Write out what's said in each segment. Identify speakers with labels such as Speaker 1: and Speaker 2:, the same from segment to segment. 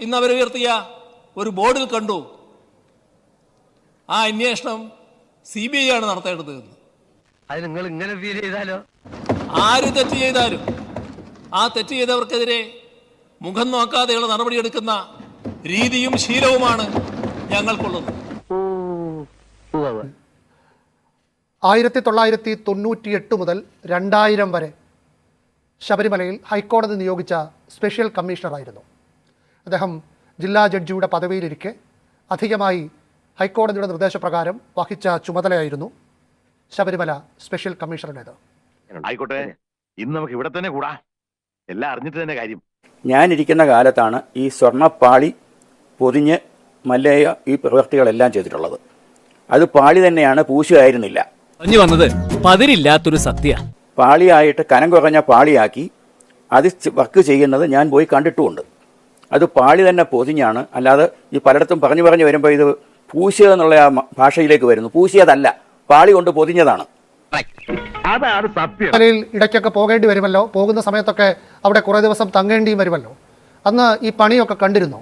Speaker 1: ഇന്ന് അവരുയർത്തിയ ഒരു ബോർഡിൽ കണ്ടു ആ അന്വേഷണം CBI ആണ് നടത്തേണ്ടത് എന്ന്.
Speaker 2: അത് നിങ്ങൾ ഇങ്ങനെ ഫീൽ ചെയ്താലോ?
Speaker 1: ആര് തെറ്റ് ചെയ്താലും ആ തെറ്റ് ചെയ്തവർക്കെതിരെ മുഖം നോക്കാതെയുള്ള നടപടിയെടുക്കുന്ന രീതിയും ശീലവുമാണ് ഞങ്ങൾക്കുള്ളത്.
Speaker 3: 1998 മുതൽ 2000 വരെ ശബരിമലയിൽ ഹൈക്കോടതി നിയോഗിച്ച സ്പെഷ്യൽ കമ്മീഷണറായിരുന്നു അദ്ദേഹം. ജില്ലാ ജഡ്ജിയുടെ പദവിയിലിരിക്കെ അധികമായി ഹൈക്കോടതിയുടെ നിർദ്ദേശപ്രകാരം വഹിച്ച ചുമതലയായിരുന്നു ശബരിമല സ്പെഷ്യൽ കമ്മീഷണറുടേത്.
Speaker 4: ആയിക്കോട്ടെ, ഇന്ന് നമുക്ക് ഇവിടെ തന്നെ കൂടാ, എല്ലാം അറിഞ്ഞിട്ട് തന്നെ കാര്യം.
Speaker 5: ഞാനിരിക്കുന്ന കാലത്താണ് ഈ സ്വർണ്ണപ്പാളി പൊതിഞ്ഞ് മല്ലയ്യ ഈ പ്രവൃത്തികളെല്ലാം ചെയ്തിട്ടുള്ളത്. അത് പാളി തന്നെയാണ്, പൂശുകയായിരുന്നില്ല.
Speaker 6: പറഞ്ഞു വന്നത് പതിരില്ലാത്തൊരു സത്യ.
Speaker 5: പാളിയായിട്ട് കനം കുറഞ്ഞ പാളിയാക്കി അത് വർക്ക് ചെയ്യുന്നത് ഞാൻ പോയി കണ്ടിട്ടുമുണ്ട്. അത് പാളി തന്നെ പൊതിഞ്ഞാണ്, അല്ലാതെ ഈ പലയിടത്തും പറഞ്ഞു വരുമ്പോൾ ഇത് പൂശുക എന്നുള്ള ആ ഭാഷയിലേക്ക് വരുന്നു. പൂശിയതല്ല, പാളി കൊണ്ട് പൊതിഞ്ഞതാണ്.
Speaker 4: അതാണ് സത്യം.
Speaker 3: ശബരിമലയിൽ ഇടയ്ക്കൊക്കെ പോകേണ്ടി വരുമല്ലോ, പോകുന്ന സമയത്തൊക്കെ അവിടെ കുറേ ദിവസം തങ്ങേണ്ടിയും വരുമല്ലോ. അന്ന് ഈ പണിയൊക്കെ കണ്ടിരുന്നോ?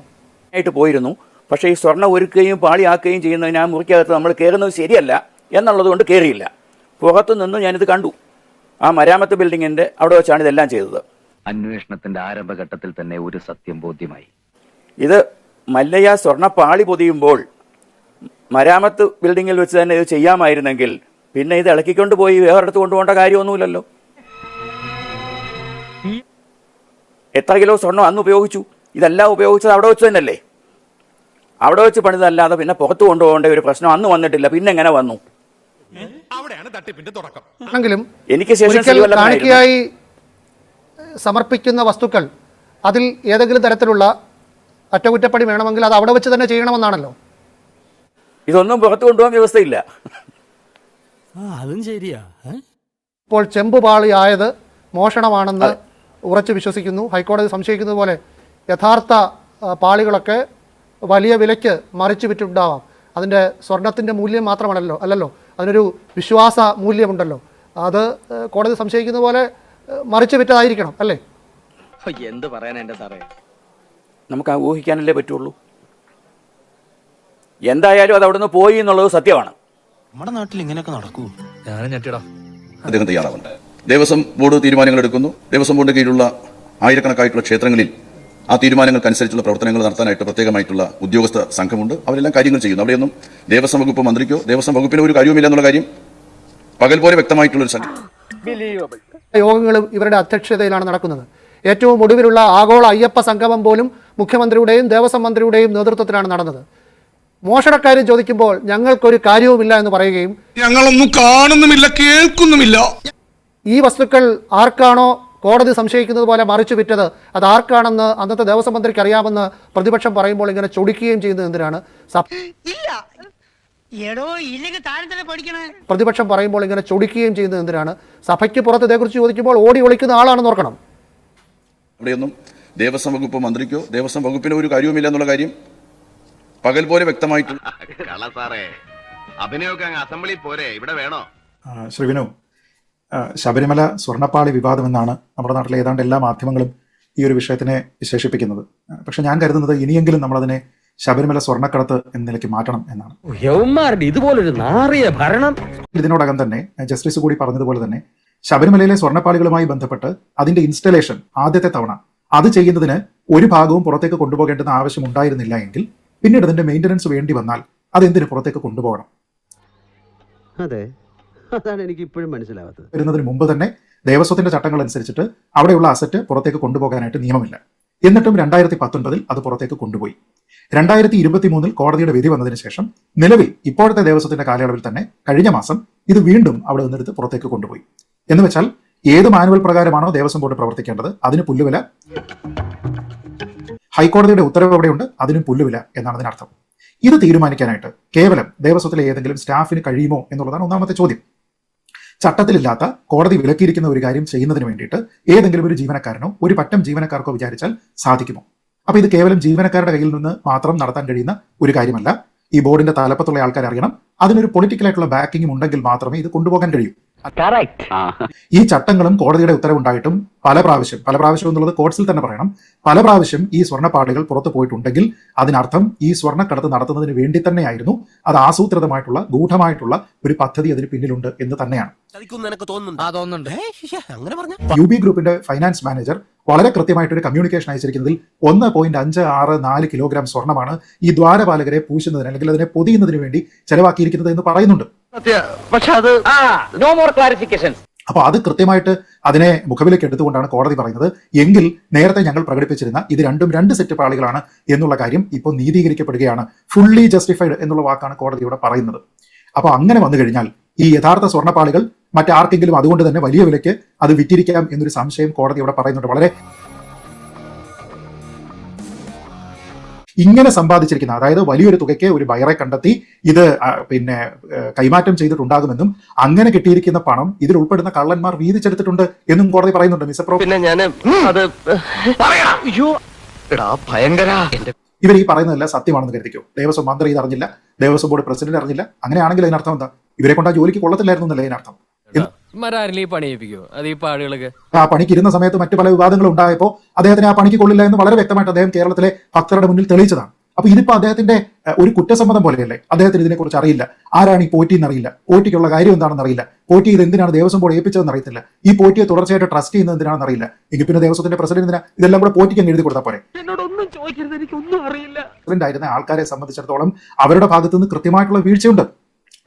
Speaker 5: ആയിട്ട് പോയിരുന്നു. പക്ഷേ ഈ സ്വർണ്ണം ഒരുക്കുകയും പാളിയാക്കുകയും ചെയ്യുന്നതിന് ആ മുറിക്കകത്ത് നമ്മൾ കയറുന്നത് ശരിയല്ല എന്നുള്ളത് കൊണ്ട് കയറിയില്ല. പുറത്തു നിന്ന് ഞാനിത് കണ്ടു. ആ മരാമത്ത് ബിൽഡിങ്ങിൻ്റെ അവിടെ വെച്ചാണ് ഇതെല്ലാം ചെയ്തത്.
Speaker 2: അന്വേഷണത്തിന്റെ ആരംഭഘട്ടത്തിൽ തന്നെ ഒരു സത്യം ബോധ്യമായി.
Speaker 5: ഇത് മല്ലയ്യ സ്വർണ്ണപ്പാളി പൊതിയുമ്പോൾ മരാമത്ത് ബിൽഡിങ്ങിൽ വെച്ച് തന്നെ ഇത് ചെയ്യാമായിരുന്നെങ്കിൽ പിന്നെ ഇത് ഇളക്കിക്കൊണ്ട് പോയി വേറെടുത്ത് കൊണ്ടുപോകേണ്ട കാര്യമൊന്നുമില്ലല്ലോ. എത്ര കിലോ സ്വർണ്ണം അന്ന് ഉപയോഗിച്ചു? ഇതെല്ലാം ഉപയോഗിച്ചത് അവിടെ വെച്ച് തന്നെയല്ലേ. അവിടെ വെച്ച് പണിതല്ലാതെ പിന്നെ പുറത്ത് കൊണ്ടുപോകേണ്ട ഒരു പ്രശ്നം അന്ന് വന്നിട്ടില്ല. പിന്നെ എങ്ങനെ വന്നു?
Speaker 3: ആണെങ്കിലും
Speaker 5: എനിക്ക് ശേഷം
Speaker 3: കാണിക്കയായി സമർപ്പിക്കുന്ന വസ്തുക്കൾ അതിൽ ഏതെങ്കിലും തരത്തിലുള്ള അറ്റകുറ്റപ്പണി വേണമെങ്കിൽ അത് അവിടെ വെച്ച് തന്നെ ചെയ്യണമെന്നാണല്ലോ.
Speaker 5: ഇതൊന്നും പുറത്തു കൊണ്ടുപോകാൻ വ്യവസ്ഥയില്ല.
Speaker 6: അതും ശരിയാ.
Speaker 3: ഇപ്പോൾ ചെമ്പുപാളിയായത് മോഷണമാണെന്ന് ഉറച്ചു വിശ്വസിക്കുന്നു. ഹൈക്കോടതി സംശയിക്കുന്നത് പോലെ യഥാർത്ഥ പാളികളൊക്കെ വലിയ വിലയ്ക്ക് മറിച്ചു വിറ്റുണ്ടാവാം. അതിൻ്റെ സ്വർണത്തിൻ്റെ മൂല്യം മാത്രമാണല്ലോ അല്ലല്ലോ, അതിനൊരു വിശ്വാസ മൂല്യമുണ്ടല്ലോ. അത് കോടതി സംശയിക്കുന്ന പോലെ മറിച്ചു വിറ്റതായിരിക്കണം അല്ലേ?
Speaker 2: എന്ത് പറയാനാ എന്റെ സാറേ,
Speaker 5: നമുക്ക് ഊഹിക്കാനല്ലേ പറ്റുള്ളൂ. എന്തായാലും അത് അവിടുന്ന് പോയി എന്നുള്ളത് സത്യമാണ്.
Speaker 6: നമ്മുടെ നാട്ടിൽ ഇങ്ങനെയൊക്കെ നടക്കൂ? ഞാനും ഞെട്ടിടാ.
Speaker 7: അദ്ദേഹം തയ്യാറാവുണ്ട്. ദേവസ്വം ബോർഡ് തീരുമാനങ്ങൾ എടുക്കുന്നു. ദേവസ്വം ബോർഡിന് കീഴിലുള്ള ആയിരക്കണക്കായിട്ടുള്ള ക്ഷേത്രങ്ങളിൽ ആ തീരുമാനങ്ങൾക്കനുസരിച്ചുള്ള പ്രവർത്തനങ്ങൾ നടത്താനായിട്ട് പ്രത്യേകമായിട്ടുള്ള ഉദ്യോഗസ്ഥ സംഘമുണ്ട്. അവരെല്ലാം കാര്യങ്ങൾ ചെയ്യുന്നു. അവിടെയൊന്നും ദേവസ്വം വകുപ്പ് മന്ത്രിക്കോ ദേവസ്വം വകുപ്പിനോ ഒരു കാര്യവുമില്ല എന്നുള്ള കാര്യം പകൽ പോലെ വ്യക്തമായിട്ടുള്ളൊരു സംഘം.
Speaker 3: യോഗങ്ങളും ഇവരുടെ അധ്യക്ഷതയിലാണ് നടക്കുന്നത്. ഏറ്റവും ഒടുവിലുള്ള ആഗോള അയ്യപ്പ സംഗമം പോലും മുഖ്യമന്ത്രിയുടെയും ദേവസ്വം മന്ത്രിയുടെയും നേതൃത്വത്തിലാണ് നടന്നത്. മോഷണക്കാര്യം ചോദിക്കുമ്പോൾ ഞങ്ങൾക്കൊരു കാര്യവുമില്ല എന്ന് പറയുകയും
Speaker 8: ഞങ്ങളൊന്നും കാണുന്നുമില്ല കേൾക്കുന്നുമില്ല.
Speaker 3: ഈ വസ്തുക്കൾ ആർക്കാണോ കോടതി സംശയിക്കുന്നത് പോലെ മറിച്ചു വിറ്റത് അത് ആർക്കാണെന്ന് അന്നത്തെ ദേവസ്വം മന്ത്രിക്ക് അറിയാമെന്ന് പ്രതിപക്ഷം പറയുമ്പോൾ ഇങ്ങനെ ചൊടിക്കുകയും ചെയ്യുന്നത് എന്തിനാണ്? പ്രതിപക്ഷം പറയുമ്പോൾ ഇങ്ങനെ ചൊടിക്കുകയും ചെയ്യുന്നത് എന്തിനാണ്? സഭയ്ക്ക് പുറത്ത് ഇതേക്കുറിച്ച് ചോദിക്കുമ്പോൾ ഓടി ഒളിക്കുന്ന ആളാണെന്ന് ഓർക്കണം.
Speaker 7: അവിടെയൊന്നും ദേവസ്വം വകുപ്പ് മന്ത്രിക്കോ ദേവസ്വം വകുപ്പിനോ ഒരു കാര്യവുമില്ല എന്നുള്ള കാര്യം പകൽ പോലെ വ്യക്തമായിട്ടുള്ള
Speaker 4: അഭിനയൊക്കെ അസംബ്ലി പോരെ, ഇവിടെ വേണോ?
Speaker 9: ശ്രീ വിനു, ശബരിമല സ്വർണ്ണപ്പാളി വിവാദമെന്നാണ് നമ്മുടെ നാട്ടിലെ ഏതാണ്ട് എല്ലാ മാധ്യമങ്ങളും ഈ ഒരു വിഷയത്തിനെ വിശേഷിപ്പിക്കുന്നത്. പക്ഷെ ഞാൻ കരുതുന്നത് ഇനിയെങ്കിലും നമ്മളതിനെ ശബരിമല സ്വർണ്ണക്കടത്ത് എന്ന നിലയ്ക്ക് മാറ്റണം എന്നാണ്. ഇതിനോടകം തന്നെ ജസ്റ്റിസ് കൂടി പറഞ്ഞതുപോലെ തന്നെ ശബരിമലയിലെ സ്വർണ്ണപ്പാളികളുമായി ബന്ധപ്പെട്ട് അതിന്റെ ഇൻസ്റ്റലേഷൻ ആദ്യത്തെ തവണ അത് ചെയ്യുന്നതിന് ഒരു ഭാഗവും പുറത്തേക്ക് കൊണ്ടുപോകേണ്ടുന്ന ആവശ്യം ഉണ്ടായിരുന്നില്ല എങ്കിൽ പിന്നീട് അതിന്റെ മെയിൻ്റനൻസ് വേണ്ടി വന്നാൽ അതെന്തിന് പുറത്തേക്ക് കൊണ്ടുപോകണം?
Speaker 2: അതെ, അതാണ് എനിക്ക് ഇപ്പോഴും മനസ്സിലാവാത്തത്.
Speaker 9: വരുന്നതിന് മുമ്പ് തന്നെ ദേവസ്വത്തിന്റെ ചട്ടങ്ങൾ അനുസരിച്ചിട്ട് അവിടെയുള്ള അസറ്റ് പുറത്തേക്ക് കൊണ്ടുപോകാനായിട്ട് നിയമമില്ല. എന്നിട്ടും 2019 അത് പുറത്തേക്ക് കൊണ്ടുപോയി. 2023 കോടതിയുടെ വിധി വന്നതിന് ശേഷം നിലവിൽ ഇപ്പോഴത്തെ ദേവസ്വത്തിന്റെ കാലയളവിൽ തന്നെ കഴിഞ്ഞ മാസം ഇത് വീണ്ടും അവിടെ നിന്നെടുത്ത് പുറത്തേക്ക് കൊണ്ടുപോയി. എന്ന് വെച്ചാൽ ഏത് മാനുവൽ പ്രകാരമാണോ ദേവസ്വം ബോർഡ് പ്രവർത്തിക്കേണ്ടത് അതിന് പുല്ലുവില, ഹൈക്കോടതിയുടെ ഉത്തരവ് എവിടെയുണ്ട് അതിനും പുല്ലുവില എന്നാണ് അതിനർത്ഥം. ഇത് തീരുമാനിക്കാനായിട്ട് കേവലം ദേവസ്വത്തിലെ ഏതെങ്കിലും സ്റ്റാഫിന് കഴിയുമോ എന്നുള്ളതാണ് ഒന്നാമത്തെ ചോദ്യം. ചട്ടത്തിലില്ലാത്ത കോടതി വിലക്കിയിരിക്കുന്ന ഒരു കാര്യം ചെയ്യുന്നതിന് വേണ്ടിയിട്ട് ഏതെങ്കിലും ഒരു ജീവനക്കാരനോ ഒരു പറ്റം ജീവനക്കാർക്കോ വിചാരിച്ചാൽ സാധിക്കുമോ? അപ്പൊ ഇത് കേവലം ജീവനക്കാരുടെ കയ്യിൽ നിന്ന് മാത്രം നടത്താൻ കഴിയുന്ന ഒരു കാര്യമല്ല. ഈ ബോർഡിന്റെ തലപ്പത്തുള്ള ആൾക്കാർ അറിയണം. അതിനൊരു പൊളിറ്റിക്കലായിട്ടുള്ള ബാക്കിങ്ങും ഉണ്ടെങ്കിൽ മാത്രമേ ഇത് കൊണ്ടുപോകാൻ കഴിയൂ. ഈ ചട്ടങ്ങളും കോടതിയുടെ ഉത്തരവുണ്ടായിട്ടും പല പ്രാവശ്യം എന്നുള്ളത് കോർട്സിൽ തന്നെ പറയണം, പല പ്രാവശ്യം ഈ സ്വർണ്ണപ്പാളികൾ പുറത്തു പോയിട്ടുണ്ടെങ്കിൽ അതിനർത്ഥം ഈ സ്വർണ്ണക്കടത്ത് നടത്തുന്നതിന് വേണ്ടി തന്നെയായിരുന്നു, അത് ആസൂത്രിതമായിട്ടുള്ള ഗൂഢമായിട്ടുള്ള ഒരു പദ്ധതി അതിന് പിന്നിലുണ്ട് എന്ന് തന്നെയാണ്. UB ഗ്രൂപ്പിന്റെ ഫൈനാൻസ് മാനേജർ വളരെ കൃത്യമായിട്ട് ഒരു കമ്മ്യൂണിക്കേഷൻ അയച്ചിരിക്കുന്നതിൽ 1.564 കിലോഗ്രാം സ്വർണ്ണമാണ് ഈ ദ്വാരപാലകരെ പൂശുന്നതിന് അല്ലെങ്കിൽ അതിനെ പൊതിയുന്നതിന് വേണ്ടി ചെലവാക്കിയിരിക്കുന്നത് എന്ന് പറയുന്നുണ്ട്. അപ്പൊ അത് കൃത്യമായിട്ട് അതിനെ മുഖവിലേക്ക് എടുത്തുകൊണ്ടാണ് കോടതി പറയുന്നത്. എങ്കിൽ നേരത്തെ ഞങ്ങൾ പ്രകടിപ്പിച്ചിരുന്ന ഇത് രണ്ടും 2 സെറ്റ് പാളികളാണ് എന്നുള്ള കാര്യം ഇപ്പോൾ നീതീകരിക്കപ്പെടുകയാണ്. ഫുള്ളി ജസ്റ്റിഫൈഡ് എന്നുള്ള വാക്കാണ് കോടതി ഇവിടെ പറയുന്നത്. അപ്പൊ അങ്ങനെ വന്നു കഴിഞ്ഞാൽ ഈ യഥാർത്ഥ സ്വർണ്ണപ്പാളികൾ മറ്റാർക്കെങ്കിലും അതുകൊണ്ട് തന്നെ വലിയ വിലയ്ക്ക് അത് വിറ്റിരിക്കാം എന്നൊരു സംശയം കോടതി ഇവിടെ പറയുന്നുണ്ട്. വളരെ ഇങ്ങനെ സമ്പാദിച്ചിരിക്കുന്ന, അതായത് വലിയൊരു തുകയ്ക്ക് ഒരു ബയറെ കണ്ടെത്തി ഇത് കൈമാറ്റം ചെയ്തിട്ടുണ്ടാകുമെന്നും അങ്ങനെ കിട്ടിയിരിക്കുന്ന പണം ഇതിൽ ഉൾപ്പെടുന്ന കള്ളന്മാർ വീതിച്ചെടുത്തിട്ടുണ്ട് എന്നും കോടതി പറയുന്നുണ്ട്. ഇവർ ഈ പറയുന്നതല്ല സത്യമാണെന്ന് കരുതിക്കോ. ദേവസ്വം മന്ത്രി ഇത് അറിഞ്ഞില്ല, ദേവസ്വം ബോർഡ് പ്രസിഡന്റ് അറിഞ്ഞില്ല, അങ്ങനെയാണെങ്കിൽ അതിനർത്ഥം എന്താ? ഇവരെ കൊണ്ട് ആ ജോലിക്ക് കൊള്ളത്തില്ലായിരുന്നു എന്നല്ലേ അതിനർത്ഥം? ആ പണിക്ക് ഇരുന്ന സമയത്ത് മറ്റു പല വിവാദങ്ങളും ഉണ്ടായപ്പോൾ അദ്ദേഹത്തിന് ആ പണിക്ക് കൊള്ളില്ല എന്ന് വളരെ വ്യക്തമായിട്ട് അദ്ദേഹം കേരളത്തിലെ ഭക്തരുടെ മുന്നിൽ തെളിയിച്ചതാണ്. അപ്പൊ ഇതിപ്പോ അദ്ദേഹത്തിന്റെ ഒരു കുറ്റസമ്മതം പോലെയല്ലേ? അദ്ദേഹത്തിന് ഇതിനെക്കുറിച്ച് അറിയില്ല, ആരാണ് ഈ പോറ്റി എന്നറിയില്ല, പോറ്റിക്കുള്ള കാര്യം എന്താണെന്ന് അറിയില്ല, പോറ്റി ഇത് എന്തിനാണ് ദേവസ്വം ബോർഡ് ഏൽപ്പിച്ചതെന്ന് അറിയത്തില്ല, ഈ പോറ്റിയെ തുടർച്ചയായിട്ട് ട്രസ്റ്റ് ചെയ്യുന്നത് എന്തിനാണെന്ന് അറിയില്ല. എങ്കിൽ പിന്നെ ദേവസ്വത്തിന്റെ പ്രസിഡന്റിന് ഇതെല്ലാം കൂടെ പോറ്റിക്ക് എഴുതി കൊടുത്താൽ പോരെ? പ്രസിഡന്റ് ആയിരുന്ന ആൾക്കാരെ സംബന്ധിച്ചിടത്തോളം അവരുടെ ഭാഗത്തു നിന്ന് കൃത്യമായിട്ടുള്ള വീഴ്ചയുണ്ട്.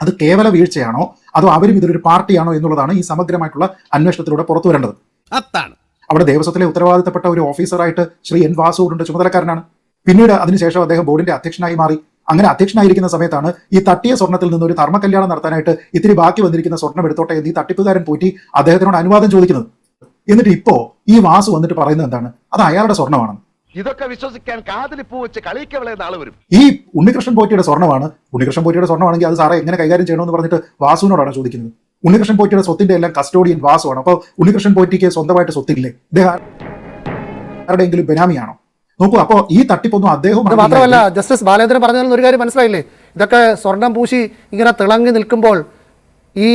Speaker 9: അത് കേവല വീഴ്ചയാണോ അതോ അവരും ഇതൊരു പാർട്ടിയാണോ എന്നുള്ളതാണ് ഈ സമഗ്രമായിട്ടുള്ള അന്വേഷണത്തിലൂടെ പുറത്തു വരേണ്ടത്. അവിടെ ദേവസ്വത്തിലെ ഉത്തരവാദിത്തപ്പെട്ട ഒരു ഓഫീസറായിട്ട് ശ്രീ N. വാസുവിന്റെ ചുമതലക്കാരനാണ്. പിന്നീട് അതിനുശേഷം അദ്ദേഹം ബോർഡിന്റെ അധ്യക്ഷനായി മാറി. അങ്ങനെ അധ്യക്ഷനായിരിക്കുന്ന സമയത്താണ് ഈ തട്ടിയ സ്വർണ്ണത്തിൽ നിന്ന് ഒരു ധർമ്മകല്യാണം നടത്താനായിട്ട് ഇത്തിരി ബാക്കി വന്നിരിക്കുന്ന സ്വർണ്ണം എടുത്തോട്ടെ എന്ന് ഈ തട്ടിപ്പുകാരൻ പോറ്റി അദ്ദേഹത്തിനോട് അനുവാദം ചോദിക്കുന്നത്. എന്നിട്ട് ഇപ്പോ ഈ വാസു വന്നിട്ട് പറയുന്നത് എന്താണ്? അത് അയാളുടെ സ്വർണ്ണമാണ്.
Speaker 4: ഇതൊക്കെ വിശ്വസിക്കാൻ കാതിലിപ്പൂ വെച്ച് കളിക്കവളെ നാളെ വരും.
Speaker 9: ഈ ഉണ്ണികൃഷ്ണൻ പോറ്റിയുടെ സ്വർണ്ണമാണ്. ഉണ്ണികൃഷ്ണൻ പോറ്റിയുടെ സ്വർണ്ണമാണെങ്കിൽ അത് സാറേ എങ്ങനെ കൈകാര്യം ചെയ്യണമെന്ന് പറഞ്ഞിട്ട് വാസുവിനോടാണ് ചോദിക്കുന്നത്. ഉണ്ണികൃഷ്ണൻ പോറ്റിയുടെ സ്വത്തിന്റെ എല്ലാം കസ്റ്റോഡിയൻ വാസുവാണ്. അപ്പോൾ ഉണ്ണികൃഷ്ണൻ പോറ്റിക്ക് സ്വന്തമായിട്ട് സ്വത്തില്ലേ? ഇദ്ദേഹം ആരുടെയെങ്കിലും ബെനാമിയാണോ? നോക്കൂ, അപ്പോ ഈ തട്ടിപ്പൊന്നും അദ്ദേഹം
Speaker 3: മാത്രമല്ല, ജസ്റ്റിസ് ബാലേന്ദ്രൻ പറഞ്ഞതിൽ ഒരു കാര്യം മനസ്സിലായില്ലേ? ഇതൊക്കെ സ്വർണം പൂശി ഇങ്ങനെ തിളങ്ങി നിൽക്കുമ്പോൾ ഈ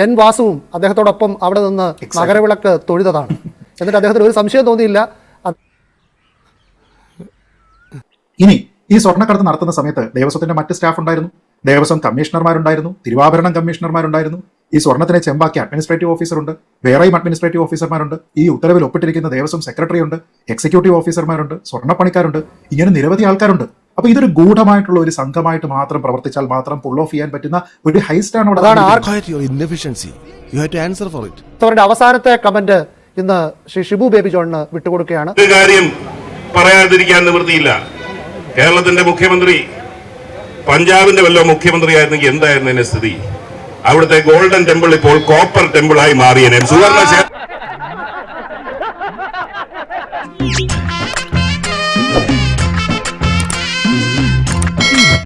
Speaker 3: N. വാസുവും അദ്ദേഹത്തോടൊപ്പം അവിടെ നിന്ന് മകരവിളക്ക് തൊഴുതതാണ്. എന്നിട്ട് അദ്ദേഹത്തിന് ഒരു സംശയം തോന്നിയില്ല.
Speaker 9: ഇനി ഈ സ്വർണ്ണക്കടത്ത് നടത്തുന്ന സമയത്ത് ദേവസ്വത്തിന്റെ മറ്റ് സ്റ്റാഫ് ഉണ്ടായിരുന്നു, ദേവസ്വം കമ്മീഷണർമാരുണ്ടായിരുന്നു, തിരുവാഭരണം കമ്മീഷണർമാരുണ്ടായിരുന്നു, ഈ സ്വർണ്ണത്തിനെ ചെമ്പാക്കി അഡ്മിനിസ്ട്രേറ്റീവ് ഓഫീസറുണ്ട്, വേറെയും അഡ്മിനിസ്ട്രേറ്റീവ് ഓഫീസർമാരുണ്ട്, ഈ ഉത്തരവിൽ ഒപ്പിട്ടിരിക്കുന്ന ദേവസ്വം സെക്രട്ടറി ഉണ്ട്, എക്സിക്യൂട്ടീവ് ഓഫീസർമാരുണ്ട്, സ്വർണ്ണപ്പണിക്കാരുണ്ട്, ഇങ്ങനെ നിരവധി ആൾക്കാരുണ്ട്. അപ്പൊ ഇതൊരു ഗൂഢമായിട്ടുള്ള ഒരു സംഘമായിട്ട് മാത്രം പ്രവർത്തിച്ചാൽ മാത്രം പുൾ ഓഫ് ചെയ്യാൻ പറ്റുന്ന ഒരു ഹൈസ്റ്റാണ്.
Speaker 3: അവരുടെ അവസാനത്തെ കമന്റ് ഇന്ന് ശ്രീ ഷിബു ബേബി ജോണിന് വിട്ടുകൊടുക്കുകയാണ്.
Speaker 8: കാര്യം പറയാതിരിക്കാൻ നിവൃത്തിയില്ല. കേരളത്തിന്റെ മുഖ്യമന്ത്രി പഞ്ചാബിന്റെ വല്ല മുഖ്യമന്ത്രിയായിരുന്നെങ്കിൽ എന്തായിരുന്നു എന്നെ സ്ഥിതി? അവിടുത്തെ ഗോൾഡൻ ടെമ്പിൾ ഇപ്പോൾ കോപ്പർ ടെമ്പിളായി മാറിയനെ. സുവർണ